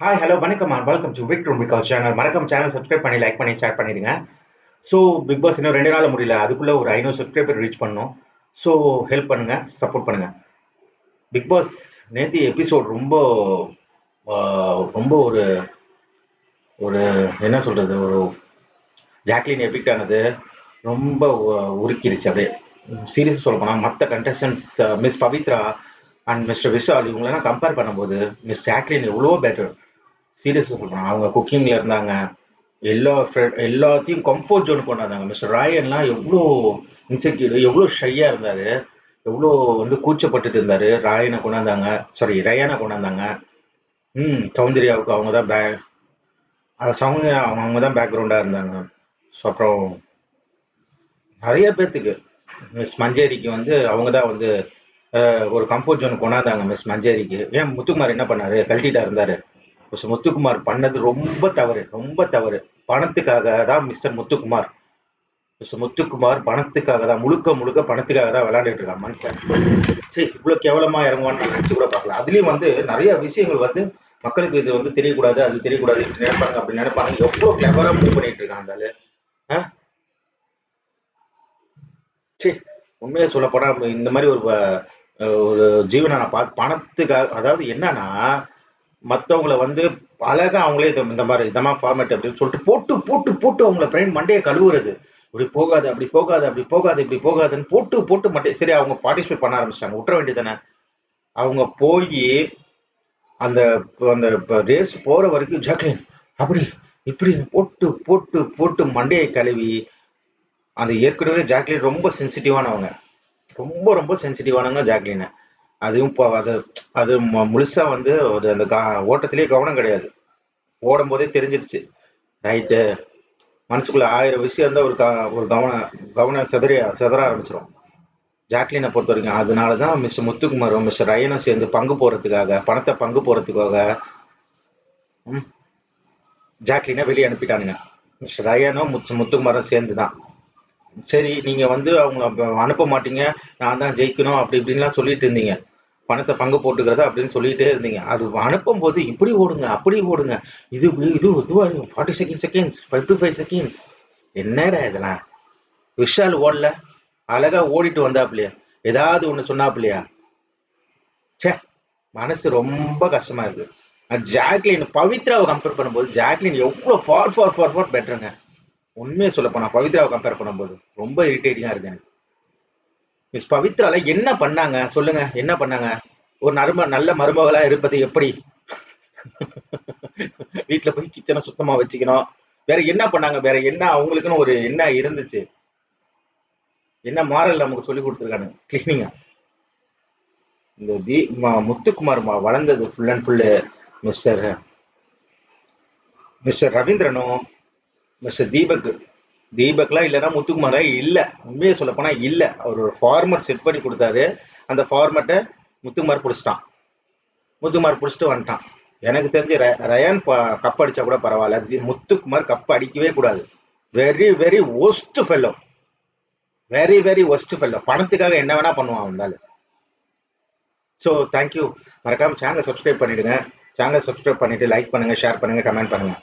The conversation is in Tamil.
ஹாய் ஹலோ வணக்கம் and welcome to Vikram Vikas channel. மறக்காம சேனல் சப்ஸ்கிரைப் பண்ணி லைக் பண்ணி ஷேர் பண்ணிடுங்க. ஸோ பிக் பாஸ் இன்னும் 2 நாள் முடியல, அதுக்குள்ளே ஒரு 500 சப்ஸ்கிரைபர் ரீச் பண்ணணும். ஸோ ஹெல்ப் பண்ணுங்க, சப்போர்ட் பண்ணுங்க. பிக் பாஸ் நேற்று எபிசோட் ரொம்ப ரொம்ப ஒரு ஒரு என்ன சொல்றது, ஒரு ஜாக்லின் எபிக்ட் ஆனது ரொம்ப உருக்கிருச்சு அப்படியே. சீரியஸ் சொல்ல போனால் மற்ற contestants miss Pavithra and mister Vishal இவங்களெல்லாம் கம்பேர் பண்ணும்போது மிஸ் ஜாக்லின் எவ்வளோ பெட்டர். சீரியஸாக சொல்கிறேன், அவங்க குக்கிங்கில் இருந்தாங்க, எல்லாத்தையும் கம்ஃபர்ட் ஜோன் கொண்டாந்தாங்க. மிஸ்டர் ராயன்லாம் எவ்வளோ இன்செக்யூர், எவ்வளோ ஷையாக இருந்தார், எவ்வளோ கூச்சப்பட்டுட்டு இருந்தார். ராயனை கொண்டாந்தாங்க, சாரி ரயானை கொண்டாந்தாங்க. சௌந்தர்யாவுக்கு அவங்க தான் அவங்க தான் பேக்ரவுண்டாக இருந்தாங்க. ஸோ அப்புறம் நிறைய பேர்த்துக்கு மிஸ் மஞ்சேரிக்கு அவங்க தான் ஒரு கம்ஃபர்ட் ஜோன் கொண்டாந்தாங்க. மிஸ் மஞ்சேரிக்கு ஏன் முத்துக்குமார் என்ன பண்ணார், கழட்டிட்டா இருந்தார். மிஸ்டர் முத்துக்குமார் பண்ணது ரொம்ப தவறு, ரொம்ப தவறு. பணத்துக்காக தான் மிஸ்டர் முத்துக்குமார், பணத்துக்காக தான், முழுக்க முழுக்க பணத்துக்காக தான் விளையாண்டுட்டு இருக்கான் மனுஷன். சரி, இவ்வளவு கேவலமா இறங்குவான்னு நான் நினைச்சு கூட பார்க்கல. அதுலயும் நிறைய விஷயங்கள் மக்களுக்கு இது தெரியக்கூடாது, அது தெரியக்கூடாது, இப்படி நினைப்பாங்க அப்படி நினைப்பாங்க. எவ்வளவு கிளவரா மூவ் பண்ணிட்டு இருக்காங்க அந்த சரி. உண்மையை சொல்ல போனா இந்த மாதிரி ஒரு ஜீவனை நான் பார்த்து பணத்துக்காக, அதாவது என்னன்னா மற்றவங்களை அழகா அவங்களே இந்த மாதிரி இதமா ஃபார்மேட் அப்படின்னு சொல்லிட்டு போட்டு போட்டு போட்டு அவங்கள பிரெயின் மண்டையை கழுவுறது. இப்படி போகாது, அப்படி போகாது, அப்படி போகாது, இப்படி போகாதுன்னு போட்டு போட்டு மண்டே. சரி, அவங்க பார்ட்டிசிபேட் பண்ண ஆரம்பிச்சிட்டாங்க, விட்டுற வேண்டியதானே. அவங்க போய் அந்த அந்த ரேஸ் போற வரைக்கும் ஜாக்லின் அப்படி இப்படி போட்டு போட்டு போட்டு மண்டையை கழுவி. அந்த ஏற்கனவே ஜாக்லின் ரொம்ப சென்சிட்டிவானவங்க, ரொம்ப ரொம்ப சென்சிட்டிவானவங்க ஜாக்லின். அதுவும் இப்போ அது முழுசா அந்த ஓட்டத்திலேயே கவனம் கிடையாது. ஓடும் போதே தெரிஞ்சிருச்சு. ரைட்டு, மனசுக்குள்ள 1000 விஷயம் இருந்தால் ஒரு கவனம் செதற ஆரம்பிச்சிடும் ஜாக்லினை பொறுத்த வரைக்கும். அதனால தான் மிஸ்டர் முத்துக்குமாரும் மிஸ்டர் ரயனும் சேர்ந்து பங்கு போறதுக்காக, பணத்தை பங்கு போறதுக்காக ஜாக்லினை வெளியே அனுப்பிட்டானுங்க. மிஸ்டர் ரயனும் முத்துக்குமாரும் சேர்ந்து தான். சரி, நீங்க அவங்க அனுப்ப மாட்டீங்க, நான் தான் ஜெயிக்கணும் அப்படி இப்படின்லாம் சொல்லிட்டு இருந்தீங்க, பணத்தை பங்கு போட்டுக்கிறத அப்படின்னு சொல்லிட்டே இருந்தீங்க. அது அனுப்பும் போது இப்படி ஓடுங்க, அப்படி ஓடுங்க, இது இது இதுவா 40 செகண்ட்ஸ் 5 to 5 செகண்ட்ஸ். என்னடா இதெல்லாம். விஷால் ஓடல, அழகா ஓடிட்டு வந்தாப்லையா, ஏதாவது ஒண்ணு சொன்னாப்லையா. சே, மனசு ரொம்ப கஷ்டமா இருக்கு. ஜாக்லின் பவித்ராவை கம்பேர் பண்ணும்போது ஜாக்லின் எவ்வளவு ஃபார் ஃபார் ஃபார் ஃபார் பெட்டருங்க. உண்மையை சொல்ல போனா பவித்ராவை கம்பேர் பண்ணும்போது ரொம்ப இரிட்டேட்டிங்கா இருக்கு எனக்கு. மிஸ் பவித்ரால என்ன பண்ணாங்க சொல்லுங்க, என்ன பண்ணாங்க? ஒரு நல்ல மருமகளா இருப்பது எப்படி? வீட்டுல போய் கிச்சனை சுத்தமா வச்சுக்கணும். வேற என்ன பண்ணாங்க? வேற என்ன அவங்களுக்குன்னு ஒரு என்ன இருந்துச்சு? என்ன மாரல் நமக்கு சொல்லி கொடுத்துருக்காங்க கிளீனிங்கா? இந்த முத்துக்குமார் வளர்ந்தது full and full mister mister ரவீந்திரனும் மிஸ்டர் தீபக்லாம் இல்லைன்னா முத்துக்குமாரா இல்லை. உண்மையை சொல்ல போனா இல்லை. அவர் ஒரு ஃபார்மட் செட் பண்ணி கொடுத்தாரு, அந்த ஃபார்மட்டை முத்துக்குமார் பிடிச்சிட்டு வந்துட்டான். எனக்கு தெரிஞ்சு ரயான் கப் அடிச்சா கூட பரவாயில்ல, முத்துக்குமார் கப் அடிக்கவே கூடாது. Very very worst fellow, very very worst fellow. பணத்துக்காக என்ன வேணா பண்ணுவான் வந்தாலும். So thank you. மறக்காம சேனலை சப்ஸ்கிரைப் பண்ணிடுங்க. சேனலை சப்ஸ்கிரைப் பண்ணிட்டு லைக் பண்ணுங்க, ஷேர் பண்ணுங்க, கமெண்ட் பண்ணுங்க.